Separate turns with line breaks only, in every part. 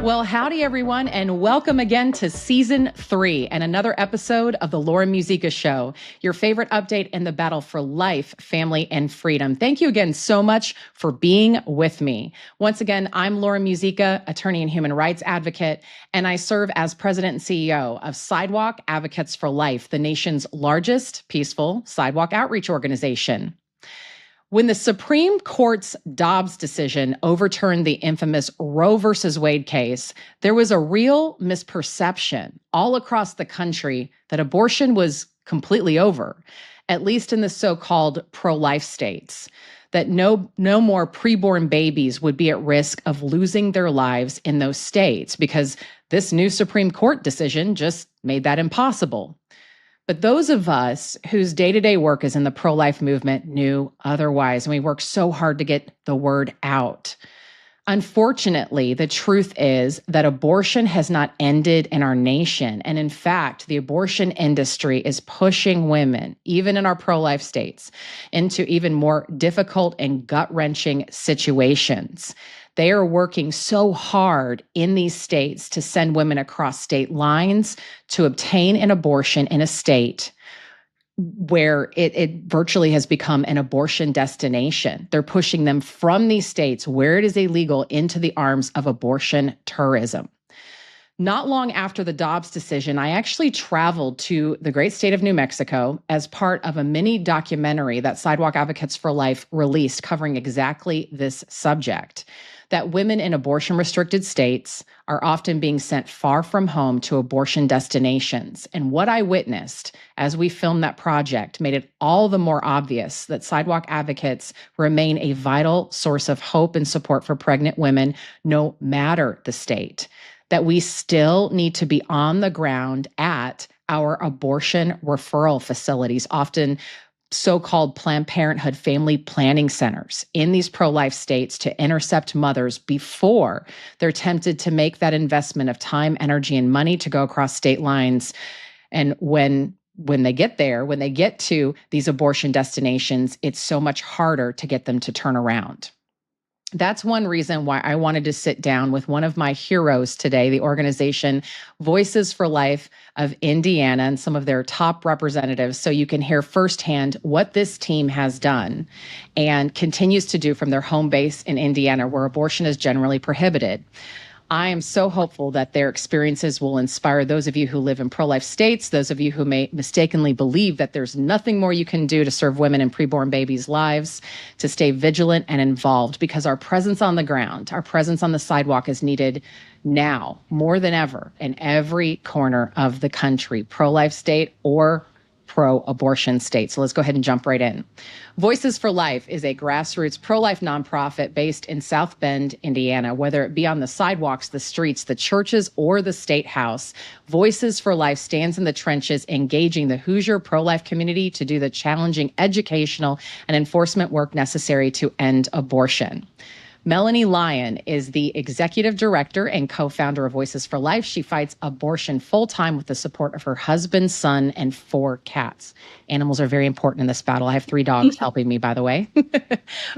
Well, howdy, everyone, and welcome again to Season 3 and another episode of the Laura Muzyka Show, your favorite update in the battle for life, family, and freedom. Thank you again so much for being with me. Once again, I'm Laura Muzyka, attorney and human rights advocate, and I serve as president and CEO of Sidewalk Advocates for Life, the nation's largest peaceful sidewalk outreach organization. When the Supreme Court's Dobbs decision overturned the infamous Roe versus Wade case, there was a real misperception all across the country that abortion was completely over, at least in the so-called pro-life states, that no more preborn babies would be at risk of losing their lives in those states because this new Supreme Court decision just made that impossible. But those of us whose day-to-day work is in the pro-life movement knew otherwise, and we worked so hard to get the word out. Unfortunately, the truth is that abortion has not ended in our nation. And in fact, the abortion industry is pushing women, even in our pro-life states, into even more difficult and gut-wrenching situations. They are working so hard in these states to send women across state lines to obtain an abortion in a state where it virtually has become an abortion destination. They're pushing them from these states where it is illegal into the arms of abortion tourism. Not long after the Dobbs decision, I actually traveled to the great state of New Mexico as part of a mini documentary that Sidewalk Advocates for Life released covering exactly this subject, that women in abortion-restricted states are often being sent far from home to abortion destinations. And what I witnessed as we filmed that project made it all the more obvious that Sidewalk Advocates remain a vital source of hope and support for pregnant women, no matter the state, that we still need to be on the ground at our abortion referral facilities, often so-called Planned Parenthood family planning centers in these pro-life states to intercept mothers before they're tempted to make that investment of time, energy, and money to go across state lines. And when they get there, when they get to these abortion destinations, it's so much harder to get them to turn around. That's one reason why I wanted to sit down with one of my heroes today, the organization Voices for Life of Indiana, and some of their top representatives, so you can hear firsthand what this team has done and continues to do from their home base in Indiana, where abortion is generally prohibited. I am so hopeful that their experiences will inspire those of you who live in pro-life states, those of you who may mistakenly believe that there's nothing more you can do to serve women and preborn babies' lives, to stay vigilant and involved, because our presence on the ground, our presence on the sidewalk is needed now more than ever in every corner of the country, pro-life state or pro-abortion state. So let's go ahead and jump right in. Voices for Life is a grassroots pro-life nonprofit based in South Bend, Indiana. Whether it be on the sidewalks, the streets, the churches, or the State House, Voices for Life stands in the trenches, engaging the Hoosier pro-life community to do the challenging educational and enforcement work necessary to end abortion. Melanie Lyon is the executive director and co-founder of Voices for Life. She fights abortion full-time with the support of her husband, son, and 4 cats. Animals are very important in this battle. I have 3 dogs helping me, by the way.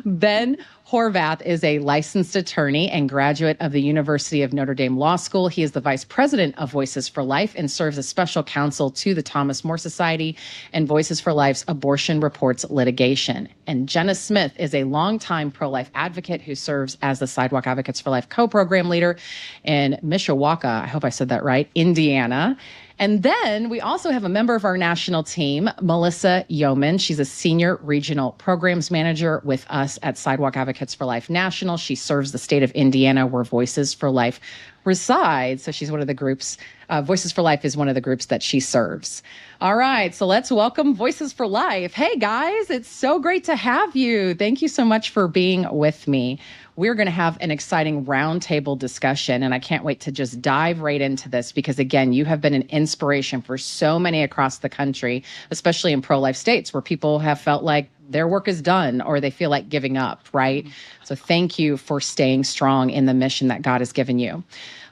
Ben Horvath is a licensed attorney and graduate of the University of Notre Dame Law School. He is the vice president of Voices for Life and serves as special counsel to the Thomas More Society and Voices for Life's Abortion Reports litigation. And Jenna Smith is a longtime pro-life advocate who serves as the Sidewalk Advocates for Life co-program leader in Mishawaka, I hope I said that right, Indiana. And then we also have a member of our national team, Melissa Yeoman. She's a senior regional programs manager with us at Sidewalk Advocates for Life National. She serves the state of Indiana, where Voices for Life resides. So she's one of the groups, Voices for Life is one of the groups that she serves. All right, so let's welcome Voices for Life. Hey guys, it's so great to have you. Thank you so much for being with me. We're going to have an exciting roundtable discussion, and I can't wait to just dive right into this because, again, you have been an inspiration for so many across the country, especially in pro-life states where people have felt like their work is done or they feel like giving up, right? So thank you for staying strong in the mission that God has given you.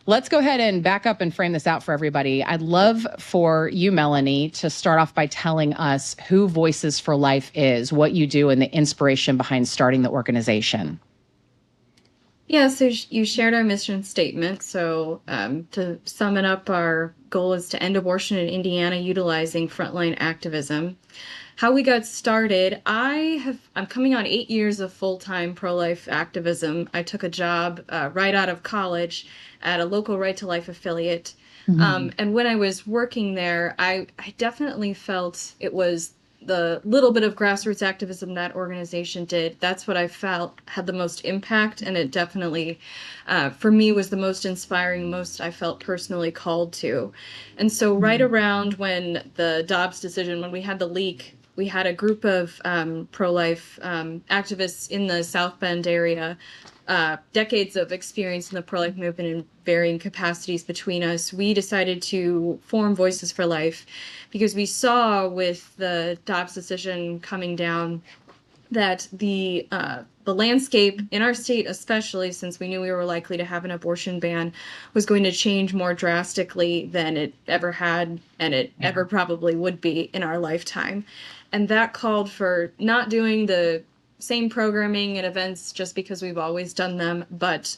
Let's go ahead and back up and frame this out for everybody. I'd love for you, Melanie, to start off by telling us who Voices for Life is, what you do, and the inspiration behind starting the organization.
Yeah, so you shared our mission statement. So to sum it up, our goal is to end abortion in Indiana utilizing frontline activism. How we got started, I'm coming on 8 years of full-time pro-life activism. I took a job right out of college at a local Right to Life affiliate. And when I was working there, I definitely felt it was the little bit of grassroots activism that organization did. That's what I felt had the most impact, and it definitely, for me, was the most inspiring, most I felt personally called to. And so, right around when the Dobbs decision, when we had the leak, we had a group of pro-life activists in the South Bend area, decades of experience in the pro-life movement in varying capacities between us. We decided to form Voices for Life because we saw with the Dobbs decision coming down that the landscape in our state, especially since we knew we were likely to have an abortion ban, was going to change more drastically than it ever had and it ever probably would be in our lifetime. And that called for not doing the same programming and events just because we've always done them, but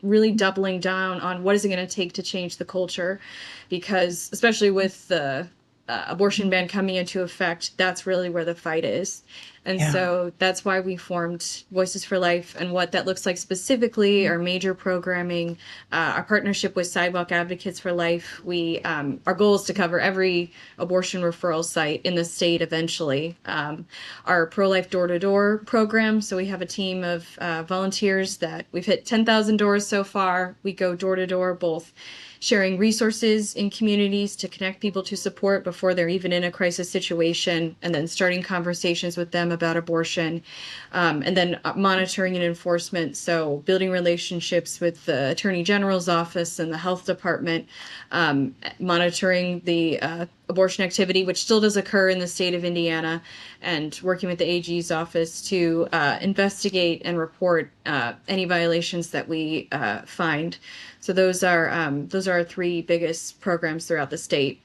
really doubling down on what is it going to take to change the culture, because especially with the abortion ban coming into effect, that's really where the fight is. And so that's why we formed Voices for Life, and what that looks like specifically, our major programming, our partnership with Sidewalk Advocates for Life. Our goal is to cover every abortion referral site in the state eventually. Our pro-life door-to-door program, so we have a team of volunteers that we've hit 10,000 doors so far. We go door-to-door, both sharing resources in communities to connect people to support before they're even in a crisis situation, and then starting conversations with them about abortion, and then monitoring and enforcement. So building relationships with the Attorney General's office and the health department, monitoring the abortion activity, which still does occur in the state of Indiana, and working with the AG's office to investigate and report any violations that we find. So those are our three biggest programs throughout the state.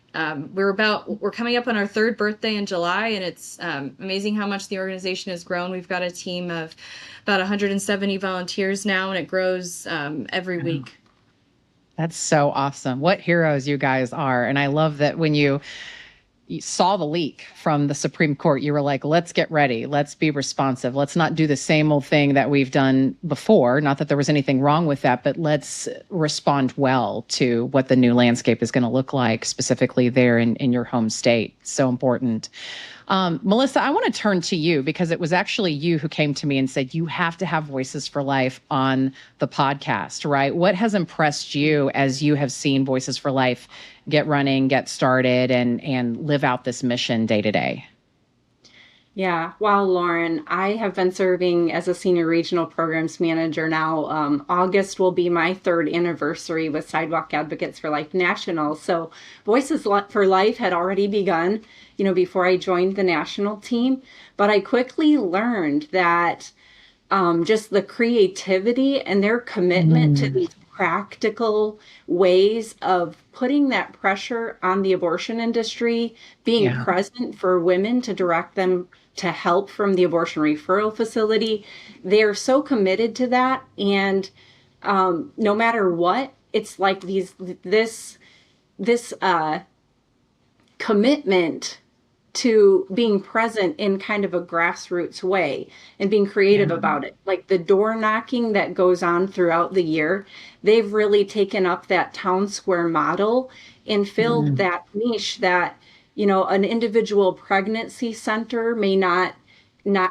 We're coming up on our third birthday in July, and it's amazing how much the organization has grown. We've got a team of about 170 volunteers now, and it grows every week.
That's so awesome. What heroes you guys are. And I love that when you saw the leak from the Supreme Court, you were like, let's get ready. Let's be responsive. Let's not do the same old thing that we've done before. Not that there was anything wrong with that, but let's respond well to what the new landscape is going to look like, specifically there in your home state. So important. Melissa, I want to turn to you, because it was actually you who came to me and said, you have to have Voices for Life on the podcast, right? What has impressed you as you have seen Voices for Life get running, get started, and live out this mission day to day?
Yeah, wow, Lauren, I have been serving as a senior regional programs manager now. August will be my third anniversary with Sidewalk Advocates for Life National. So Voices for Life had already begun, before I joined the national team. But I quickly learned that just the creativity and their commitment to these practical ways of putting that pressure on the abortion industry, being present for women to direct them to help from the abortion referral facility. They're so committed to that. And no matter what, it's like this commitment to being present in kind of a grassroots way and being creative about it. Like the door knocking that goes on throughout the year, they've really taken up that town square model and filled that niche that, an individual pregnancy center may not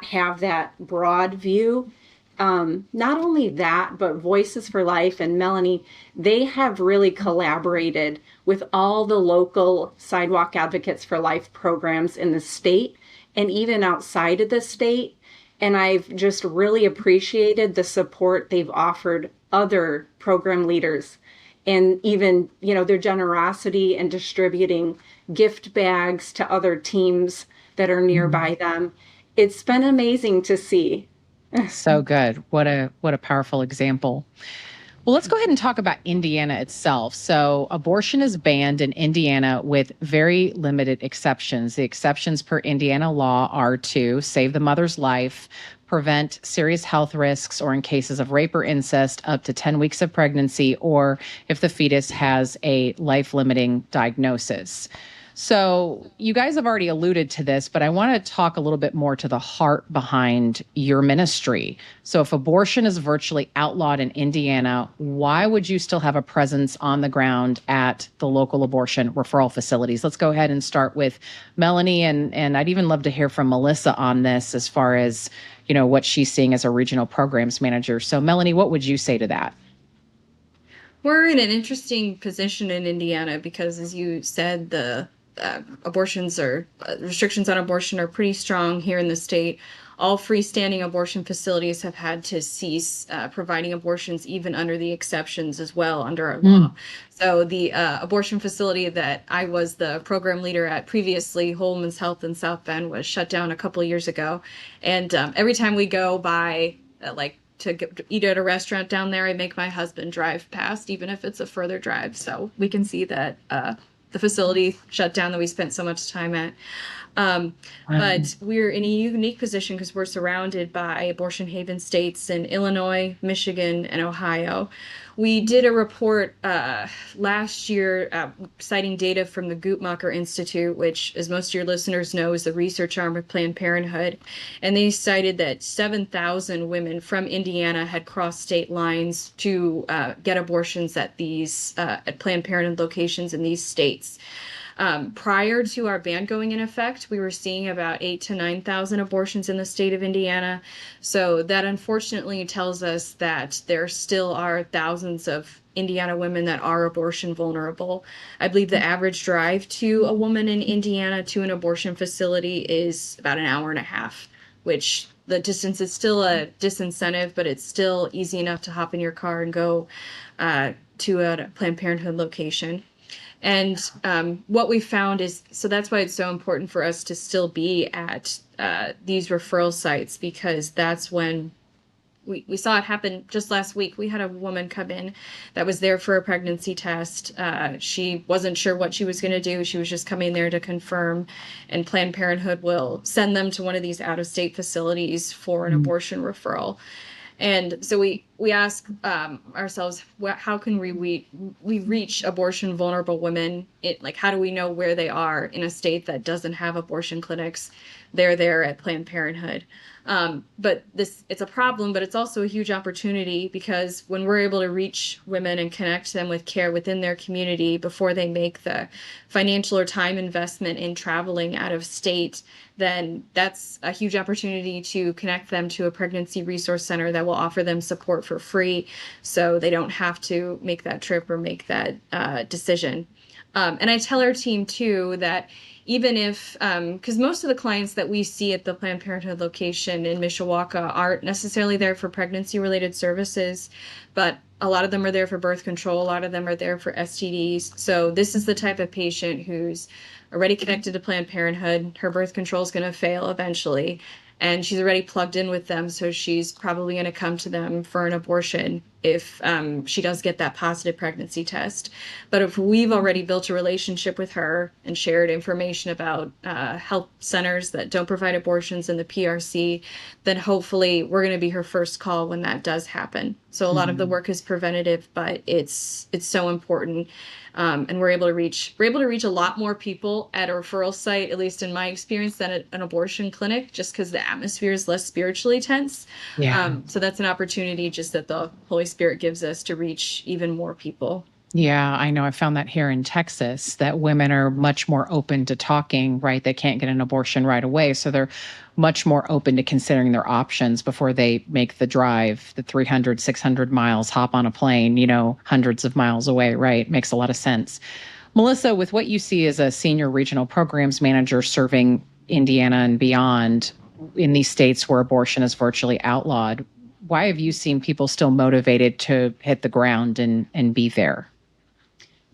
have that broad view. Not only that, but Voices for Life and Melanie, they have really collaborated with all the local Sidewalk Advocates for Life programs in the state and even outside of the state. And I've just really appreciated the support they've offered other program leaders, and even, their generosity in distributing gift bags to other teams that are nearby them. It's been amazing to see.
So good. What a powerful example. Well, let's go ahead and talk about Indiana itself. So abortion is banned in Indiana with very limited exceptions. The exceptions per Indiana law are to save the mother's life, prevent serious health risks or in cases of rape or incest up to 10 weeks of pregnancy, or if the fetus has a life-limiting diagnosis. So you guys have already alluded to this, but I want to talk a little bit more to the heart behind your ministry. So if abortion is virtually outlawed in Indiana, why would you still have a presence on the ground at the local abortion referral facilities? Let's go ahead and start with Melanie, and I'd even love to hear from Melissa on this as far as, what she's seeing as a regional programs manager. So Melanie, what would you say to that?
We're in an interesting position in Indiana because, as you said, the restrictions on abortion are pretty strong here in the state. All freestanding abortion facilities have had to cease providing abortions, even under the exceptions as well under our law. So the abortion facility that I was the program leader at previously, Holman's Health in South Bend, was shut down a couple of years ago. And every time we go by, to eat at a restaurant down there, I make my husband drive past, even if it's a further drive. So we can see that the facility shut down that we spent so much time at. But we're in a unique position because we're surrounded by abortion haven states in Illinois, Michigan, and Ohio. We did a report last year citing data from the Guttmacher Institute, which, as most of your listeners know, is the research arm of Planned Parenthood. And they cited that 7,000 women from Indiana had crossed state lines to get abortions at at Planned Parenthood locations in these states. Prior to our ban going in effect, we were seeing about 8,000 to 9,000 abortions in the state of Indiana. So that unfortunately tells us that there still are thousands of Indiana women that are abortion vulnerable. I believe the average drive to a woman in Indiana to an abortion facility is about an hour and a half, which the distance is still a disincentive, but it's still easy enough to hop in your car and go to a Planned Parenthood location. And what we found is, so that's why it's so important for us to still be at these referral sites, because that's when we saw it happen just last week. We had a woman come in that was there for a pregnancy test. She wasn't sure what she was going to do. She was just coming there to confirm, and Planned Parenthood will send them to one of these out-of-state facilities for an abortion referral. And so we ask ourselves, how can we reach abortion vulnerable women? How do we know where they are in a state that doesn't have abortion clinics? They're there at Planned Parenthood. But it's a problem, but it's also a huge opportunity, because when we're able to reach women and connect them with care within their community before they make the financial or time investment in traveling out of state, then that's a huge opportunity to connect them to a pregnancy resource center that will offer them support for free, so they don't have to make that trip or make that decision. And I tell our team too that even if, because most of the clients that we see at the Planned Parenthood location in Mishawaka aren't necessarily there for pregnancy-related services, but a lot of them are there for birth control. A lot of them are there for STDs. So this is the type of patient who's already connected to Planned Parenthood. Her birth control is going to fail eventually, and she's already plugged in with them, so she's probably going to come to them for an abortion if she does get that positive pregnancy test. But if we've already built a relationship with her and shared information about health centers that don't provide abortions in the PRC, then hopefully we're going to be her first call when that does happen. So a lot of the work is preventative, but it's so important. And we're able to reach a lot more people at a referral site, at least in my experience, than at an abortion clinic, just because the atmosphere is less spiritually tense.
Yeah.
So that's an opportunity just that the Holy Spirit gives us to reach even more people.
Yeah, I know. I found that here in Texas, that women are much more open to talking, right? They can't get an abortion right away. So they're much more open to considering their options before they make the drive, the 300, 600 miles, hop on a plane, hundreds of miles away, right? Makes a lot of sense. Melissa, with what you see as a senior regional programs manager serving Indiana and beyond in these states where abortion is virtually outlawed, why have you seen people still motivated to hit the ground and be there?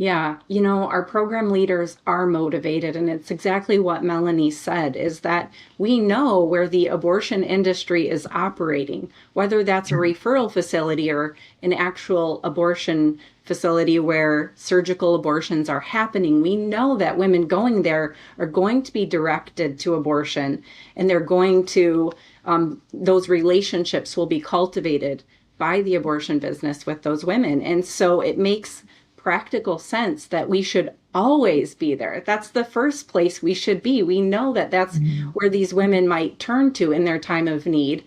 Yeah, you know, our program leaders are motivated, and it's exactly what Melanie said, is that we know where the abortion industry is operating, whether that's a referral facility or an actual abortion facility where surgical abortions are happening. We know that women going there are going to be directed to abortion, and they're going to, those relationships will be cultivated by the abortion business with those women. And so it makes practical sense that we should always be there. That's the first place we should be. We know that that's where these women might turn to in their time of need.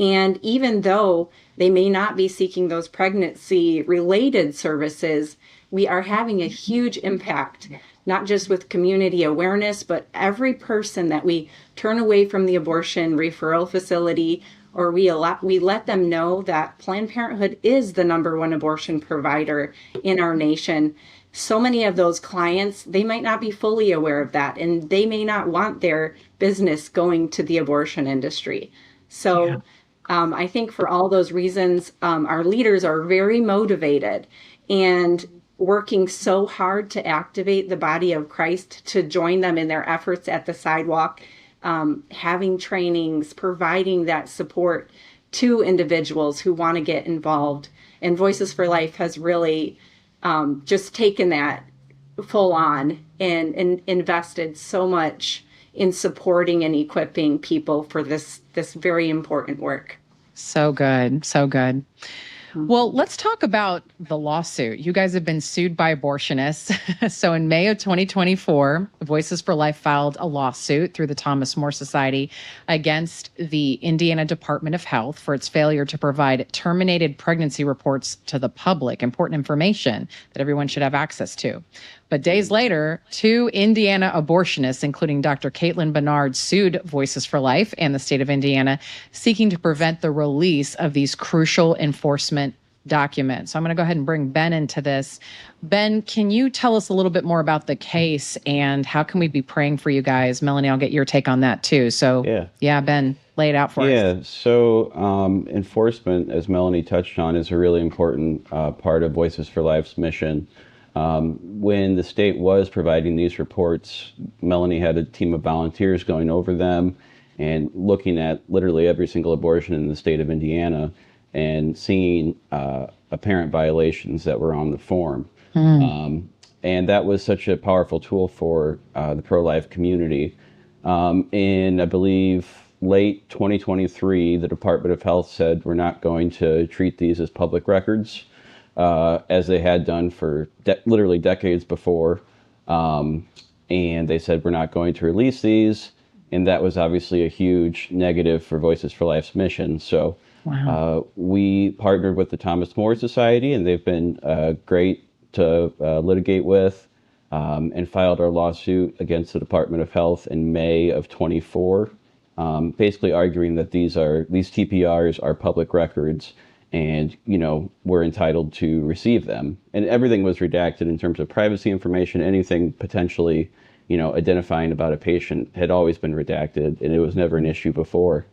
And even though they may not be seeking those pregnancy related services, we are having a huge impact, not just with community awareness, but every person that we turn away from the abortion referral facility, or we let them know that Planned Parenthood is the #1 abortion provider in our nation. So many of those clients, they might not be fully aware of that, and they may not want their business going to the abortion industry. So I think for all those reasons, our leaders are very motivated and working so hard to activate the body of Christ to join them in their efforts at the sidewalk, having trainings, providing that support to individuals who want to get involved. And Voices for Life has really just taken that full on and invested so much in supporting and equipping people for this very important work.
So good. So good. Well, let's talk about the lawsuit. You guys have been sued by abortionists. So in May of 2024, Voices for Life filed a lawsuit through the Thomas More Society against the Indiana Department of Health for its failure to provide terminated pregnancy reports to the public, important information that everyone should have access to. But days later, 2 Indiana abortionists, including Dr. Caitlin Bernard, sued Voices for Life and the state of Indiana, seeking to prevent the release of these crucial enforcement documents. So I'm going to go ahead and bring Ben into this. Ben, can you tell us a little bit more about the case and how can we be praying for you guys? Melanie, I'll get your take on that too. So yeah, Ben, lay it out for us.
Yeah, so enforcement, as Melanie touched on, is a really important part of Voices for Life's mission. When the state was providing these reports, Melanie had a team of volunteers going over them and looking at literally every single abortion in the state of Indiana and seeing apparent violations that were on the form. And that was such a powerful tool for the pro-life community. In, I believe, late 2023, the Department of Health said we're not going to treat these as public records, as they had done for literally decades before. And they said we're not going to release these. And that was obviously a huge negative for Voices for Life's mission. So we partnered with the Thomas More Society, and they've been great to litigate with, and filed our lawsuit against the Department of Health in May of 24, basically arguing that these TPRs are public records, and we're entitled to receive them. And everything was redacted in terms of privacy information. Anything potentially identifying about a patient had always been redacted, and it was never an issue before.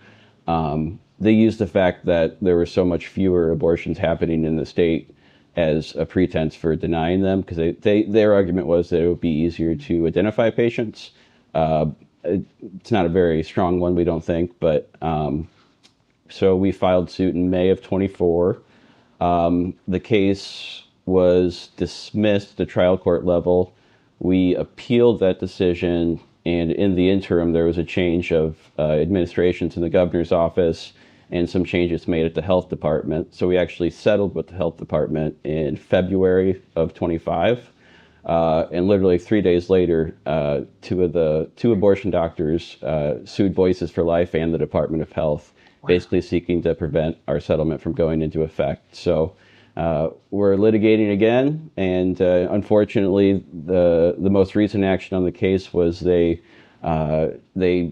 They used the fact that there were so much fewer abortions happening in the state as a pretense for denying them, because their argument was that it would be easier to identify patients. It's not a very strong one, we don't think, but so we filed suit in May of 24. The case was dismissed at trial court level. We appealed that decision, and in the interim, there was a change of administrations in the governor's office and some changes made at the health department. So we actually settled with the health department in February of 25. And literally 3 days later, two abortion doctors sued Voices for Life and the Department of Health, basically seeking to prevent our settlement from going into effect. So we're litigating again, and unfortunately, the most recent action on the case was they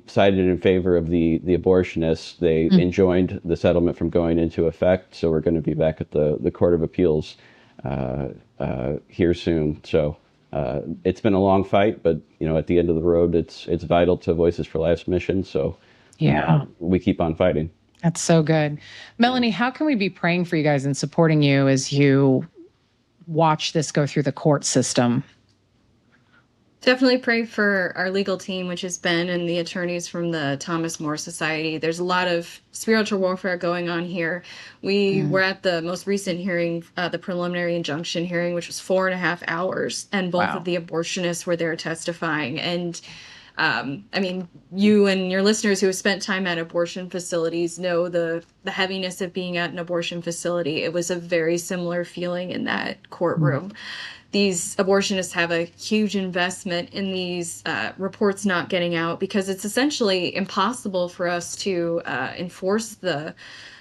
sided in favor of the abortionists. They enjoined the settlement from going into effect. So we're going to be back at the Court of Appeals here soon. So it's been a long fight, but at the end of the road, it's vital to Voices for Life's mission. So we keep on fighting.
That's so good. Melanie, how can we be praying for you guys and supporting you as you watch this go through the court system?
Definitely pray for our legal team, which is Ben and the attorneys from the Thomas More Society. There's a lot of spiritual warfare going on here. We were at the most recent hearing, the preliminary injunction hearing, which was 4.5 hours, and both of the abortionists were there testifying. And I mean, you and your listeners who have spent time at abortion facilities know the heaviness of being at an abortion facility. It was a very similar feeling in that courtroom. These abortionists have a huge investment in these reports not getting out, because it's essentially impossible for us to enforce the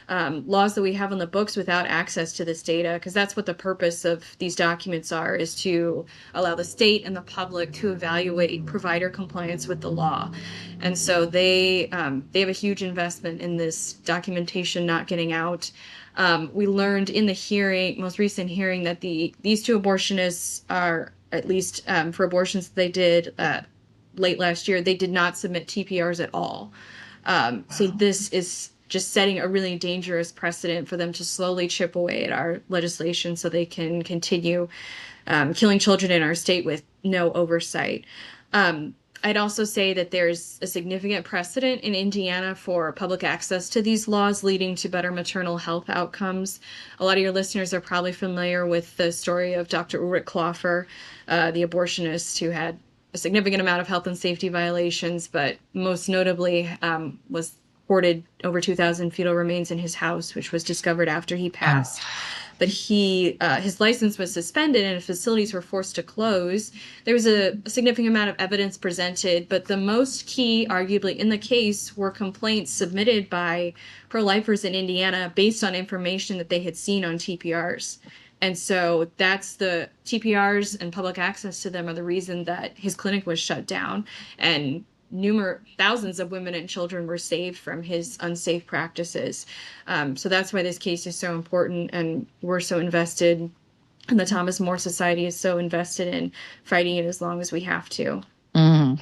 laws that we have on the books without access to this data, because that's what the purpose of these documents are, is to allow the state and the public to evaluate provider compliance with the law. And so they have a huge investment in this documentation not getting out. We learned in the hearing, most recent hearing, that these two abortionists are, at least for abortions that they did late last year, they did not submit TPRs at all. So this is just setting a really dangerous precedent for them to slowly chip away at our legislation so they can continue killing children in our state with no oversight. I'd also say that there's a significant precedent in Indiana for public access to these laws leading to better maternal health outcomes. A lot of your listeners are probably familiar with the story of Dr. Ulrich Kloffer, the abortionist who had a significant amount of health and safety violations, but most notably was reported over 2,000 fetal remains in his house, which was discovered after he passed. But his license was suspended and facilities were forced to close. There was a significant amount of evidence presented, but the most key, arguably, in the case were complaints submitted by pro-lifers in Indiana based on information that they had seen on TPRs. And so that's the TPRs and public access to them are the reason that his clinic was shut down, and thousands of women and children were saved from his unsafe practices. So that's why this case is so important, and we're so invested, and the Thomas More Society is so invested in fighting it as long as we have to.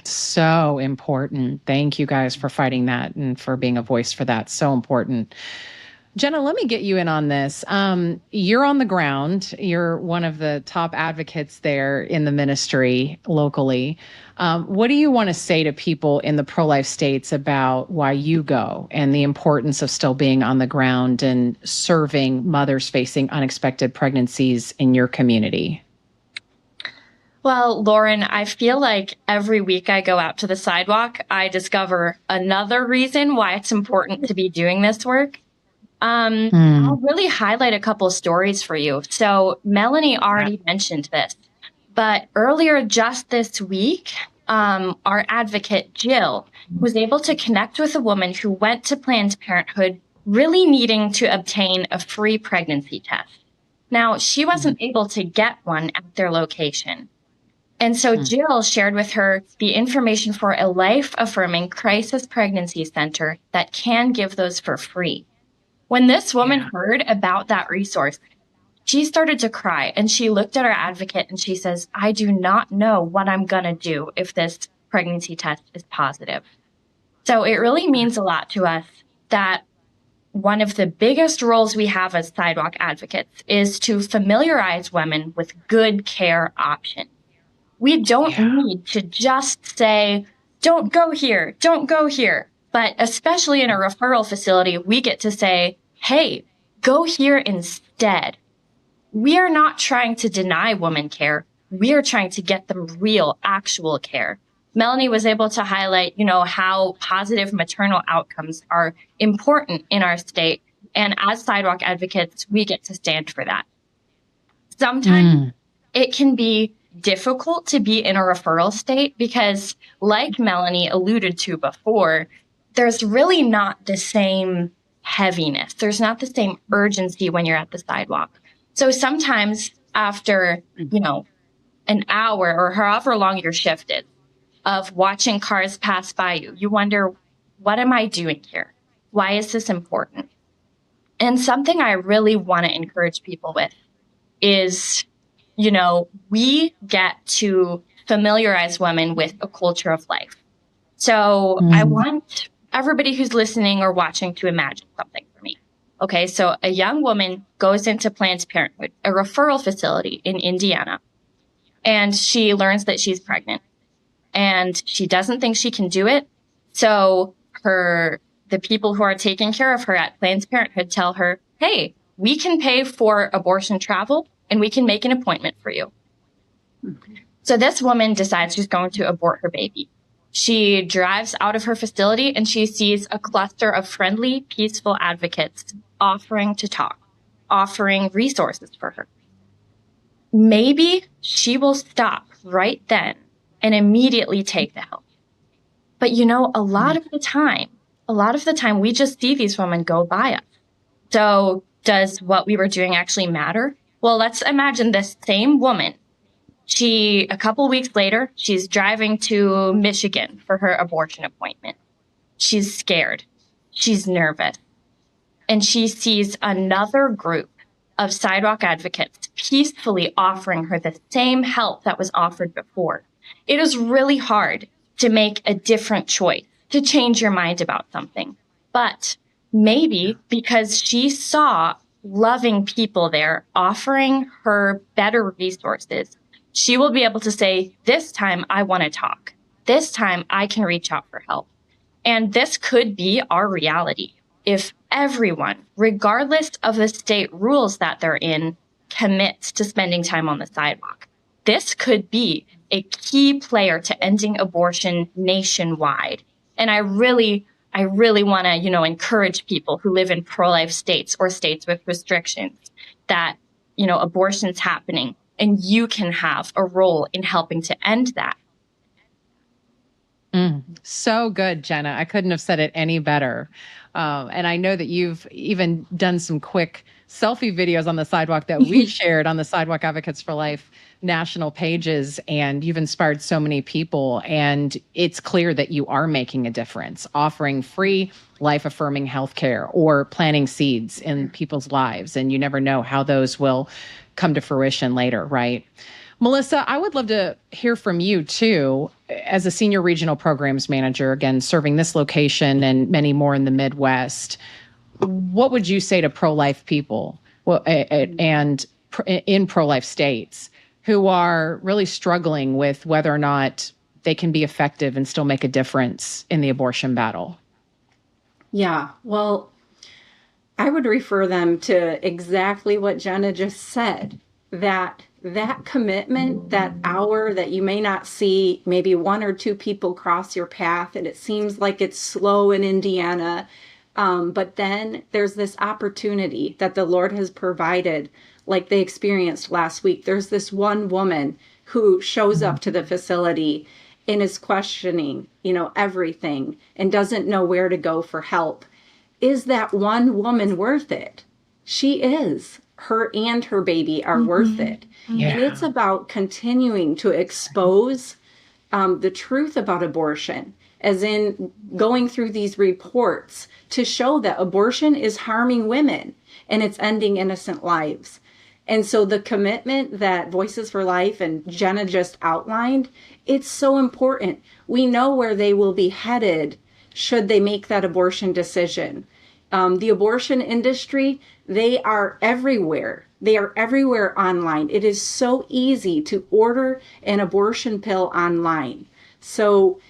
So important. Thank you guys for fighting that and for being a voice for that. So important. Jenna, let me get you in on this. You're on the ground. You're one of the top advocates there in the ministry locally. What do you want to say to people in the pro-life states about why you go and the importance of still being on the ground and serving mothers facing unexpected pregnancies in your community?
Well, Lauren, I feel like every week I go out to the sidewalk, I discover another reason why it's important to be doing this work. I'll really highlight a couple of stories for you. So Melanie already mentioned this, but earlier just this week, our advocate Jill was able to connect with a woman who went to Planned Parenthood really needing to obtain a free pregnancy test. Now, she wasn't able to get one at their location. And so Jill shared with her the information for a life-affirming crisis pregnancy center that can give those for free. When this woman heard about that resource, she started to cry, and she looked at our advocate and she says, I do not know what I'm going to do if this pregnancy test is positive. So it really means a lot to us that one of the biggest roles we have as sidewalk advocates is to familiarize women with good care options. We don't need to just say, don't go here, don't go here. But especially in a referral facility, we get to say, hey, go here instead. We are not trying to deny women care. We are trying to get them real, actual care. Melanie was able to highlight, how positive maternal outcomes are important in our state. And as sidewalk advocates, we get to stand for that. Sometimes it can be difficult to be in a referral state because, like Melanie alluded to before, there's really not the same heaviness. There's not the same urgency when you're at the sidewalk. So sometimes after, an hour or however long your shift is of watching cars pass by you, you wonder, what am I doing here? Why is this important? And something I really want to encourage people with is, we get to familiarize women with a culture of life. So I want everybody who's listening or watching to imagine something for me. Okay, so a young woman goes into Planned Parenthood, a referral facility in Indiana, and she learns that she's pregnant, and she doesn't think she can do it. So the people who are taking care of her at Planned Parenthood tell her, hey, we can pay for abortion travel and we can make an appointment for you. So this woman decides she's going to abort her baby. She drives out of her facility and she sees a cluster of friendly, peaceful advocates offering to talk, offering resources for her. Maybe she will stop right then and immediately take the help. But a lot of the time we just see these women go by us. So does what we were doing actually matter? Well, let's imagine this same woman. A couple weeks later, she's driving to Michigan for her abortion appointment. She's scared. She's nervous. And she sees another group of sidewalk advocates peacefully offering her the same help that was offered before. It is really hard to make a different choice, to change your mind about something. But maybe because she saw loving people there offering her better resources, she will be able to say, this time I want to talk. This time I can reach out for help. And this could be our reality if everyone, regardless of the state rules that they're in, commits to spending time on the sidewalk. This could be a key player to ending abortion nationwide. And I really want to, encourage people who live in pro-life states or states with restrictions that, abortion's happening and you can have a role in helping to end that.
So good, Jenna. I couldn't have said it any better. And I know that you've even done some quick selfie videos on the sidewalk that we've shared on the Sidewalk Advocates for Life national pages, and you've inspired so many people. And it's clear that you are making a difference, offering free life-affirming healthcare or planting seeds in people's lives. And you never know how those will come to fruition later, right? Melissa, I would love to hear from you too, as a senior regional programs manager, again, serving this location and many more in the Midwest. What would you say to pro-life people and in pro-life states who are really struggling with whether or not they can be effective and still make a difference in the abortion battle?
Yeah, well, I would refer them to exactly what Jenna just said, that commitment, that hour that you may not see maybe one or two people cross your path, and it seems like it's slow in Indiana. But then there's this opportunity that the Lord has provided, like they experienced last week. There's this one woman who shows up to the facility and is questioning, everything and doesn't know where to go for help. Is that one woman worth it? She is. Her and her baby are worth it. Yeah. And it's about continuing to expose the truth about abortion, as in going through these reports to show that abortion is harming women and it's ending innocent lives. And so the commitment that Voices for Life and Jenna just outlined, it's so important. We know where they will be headed should they make that abortion decision. The abortion industry, they are everywhere. They are everywhere online. It is so easy to order an abortion pill online. So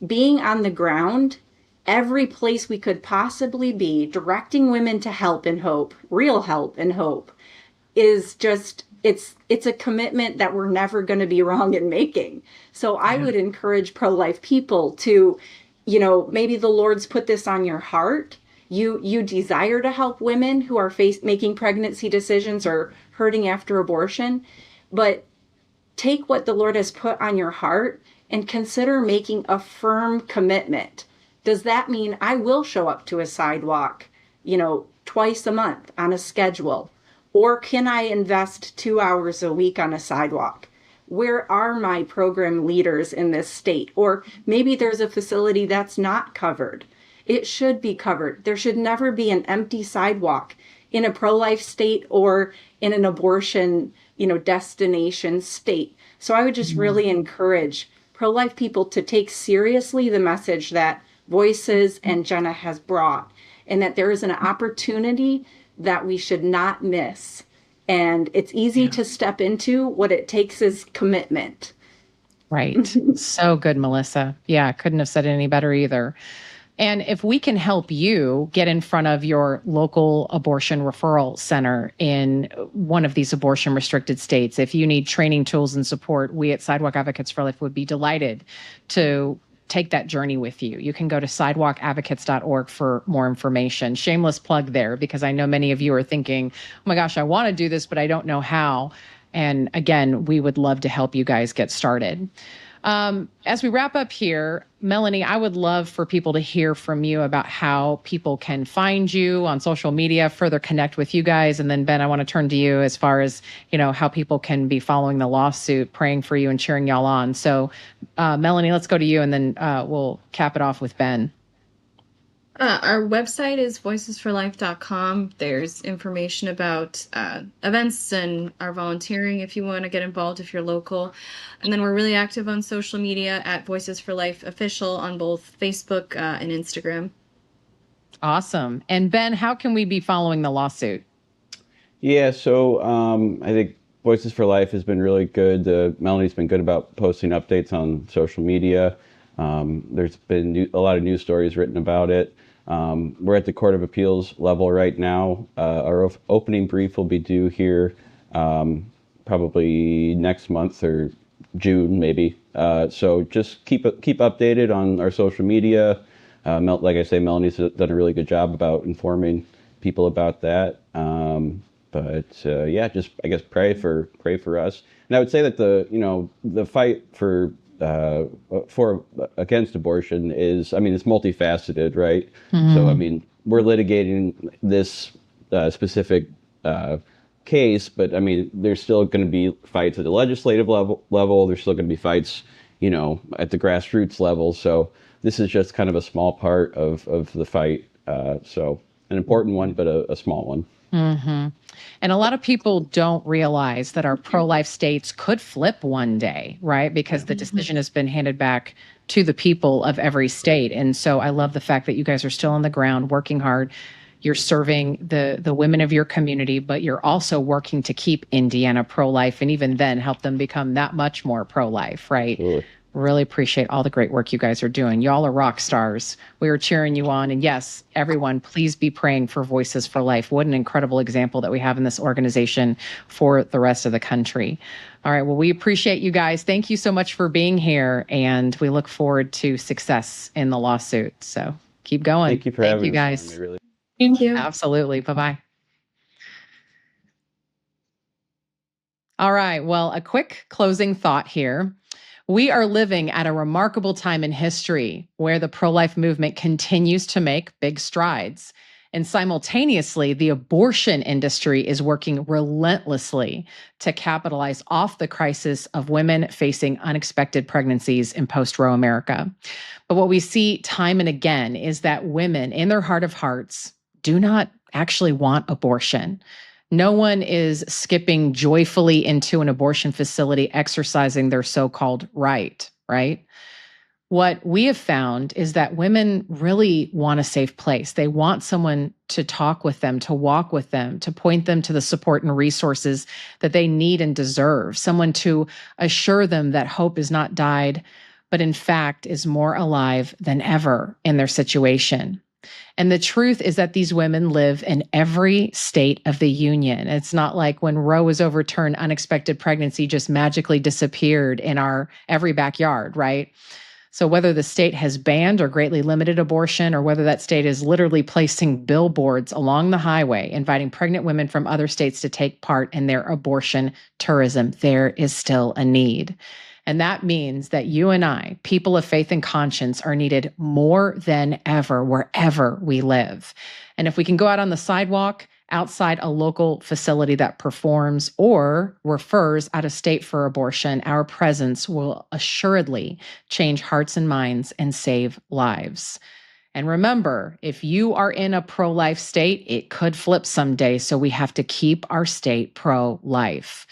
being on the ground, every place we could possibly be, directing women to help and hope, real help and hope, is just, it's a commitment that we're never going to be wrong in making. So I would encourage pro-life people to, maybe the Lord's put this on your heart. You desire to help women who are making pregnancy decisions or hurting after abortion, but take what the Lord has put on your heart and consider making a firm commitment. Does that mean I will show up to a sidewalk, twice a month on a schedule? Or can I invest 2 hours a week on a sidewalk? Where are my program leaders in this state? Or maybe there's a facility that's not covered. It should be covered. There should never be an empty sidewalk in a pro-life state or in an abortion, destination state. So I would just really encourage pro-life people to take seriously the message that Voices and Jenna has brought, and that there is an opportunity that we should not miss. And it's easy to step into. What it takes is commitment.
Right. So good, Melissa. Yeah, couldn't have said it any better either. And if we can help you get in front of your local abortion referral center in one of these abortion restricted states, if you need training tools and support, we at Sidewalk Advocates for Life would be delighted to take that journey with you. You can go to sidewalkadvocates.org for more information. Shameless plug there, because I know many of you are thinking, oh my gosh, I want to do this, but I don't know how. And again, we would love to help you guys get started. As we wrap up here, Melanie, I would love for people to hear from you about how people can find you on social media, further connect with you guys. And then Ben, I want to turn to you as far as, how people can be following the lawsuit, praying for you and cheering y'all on. So, Melanie, let's go to you and then we'll cap it off with Ben.
Our website is voicesforlife.com. There's information about events and our volunteering if you want to get involved if you're local. And then we're really active on social media at Voices for Life Official on both Facebook and Instagram.
Awesome. And Ben, how can we be following the lawsuit?
Yeah, so I think Voices for Life has been really good. Melanie's been good about posting updates on social media. There's been a lot of news stories written about it. We're at the Court of Appeals level right now. Our opening brief will be due here probably next month or June, maybe. So just keep updated on our social media. Like I say, Melanie's done a really good job about informing people about that. Yeah, just I guess pray for us. And I would say that the fight for against abortion is, it's multifaceted, right? Mm-hmm. So, we're litigating this specific case, but there's still going to be fights at the legislative level. There's still going to be fights, at the grassroots level. So this is just kind of a small part of the fight. So an important one, but a small one.
Mm-hmm. And a lot of people don't realize that our pro-life states could flip one day, right? Because the decision has been handed back to the people of every state. And so I love the fact that you guys are still on the ground working hard. You're serving the women of your community, but you're also working to keep Indiana pro-life and even then help them become that much more pro-life, right? Sure. Really appreciate all the great work you guys are doing. Y'all are rock stars. We are cheering you on. And yes, everyone, please be praying for Voices for Life. What an incredible example that we have in this organization for the rest of the country. All right. Well, we appreciate you guys. Thank you so much for being here. And we look forward to success in the lawsuit. So keep going.
Thank you for having us.
You guys.
Thank you.
Absolutely. Bye-bye. All right. Well, a quick closing thought here. We are living at a remarkable time in history where the pro-life movement continues to make big strides. And simultaneously, the abortion industry is working relentlessly to capitalize off the crisis of women facing unexpected pregnancies in post-Roe America. But what we see time and again is that women, in their heart of hearts, do not actually want abortion. No one is skipping joyfully into an abortion facility exercising their so-called right? What we have found is that women really want a safe place. They want someone to talk with them, to walk with them, to point them to the support and resources that they need and deserve, someone to assure them that hope is not died, but in fact is more alive than ever in their situation. And the truth is that these women live in every state of the union. It's not like when Roe was overturned, unexpected pregnancy just magically disappeared in our every backyard, right? So whether the state has banned or greatly limited abortion, or whether that state is literally placing billboards along the highway, inviting pregnant women from other states to take part in their abortion tourism, there is still a need. And that means that you and I, people of faith and conscience, are needed more than ever wherever we live. And if we can go out on the sidewalk, outside a local facility that performs or refers out of state for abortion, our presence will assuredly change hearts and minds and save lives. And remember, if you are in a pro-life state, it could flip someday. So we have to keep our state pro-life.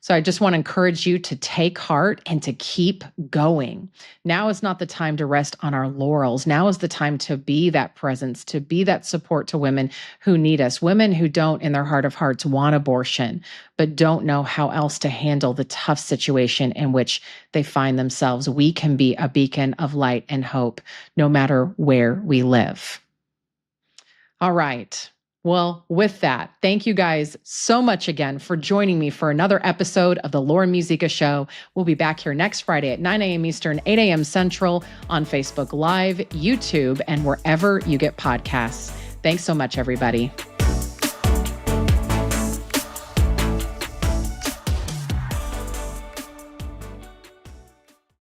So I just want to encourage you to take heart and to keep going. Now is not the time to rest on our laurels. Now is the time to be that presence, to be that support to women who need us, women who don't in their heart of hearts want abortion, but don't know how else to handle the tough situation in which they find themselves. We can be a beacon of light and hope no matter where we live. All right. Well, with that, thank you guys so much again for joining me for another episode of the Lauren Muzyka Show. We'll be back here next Friday at 9 a.m. Eastern, 8 a.m. Central on Facebook Live, YouTube, and wherever you get podcasts. Thanks so much, everybody.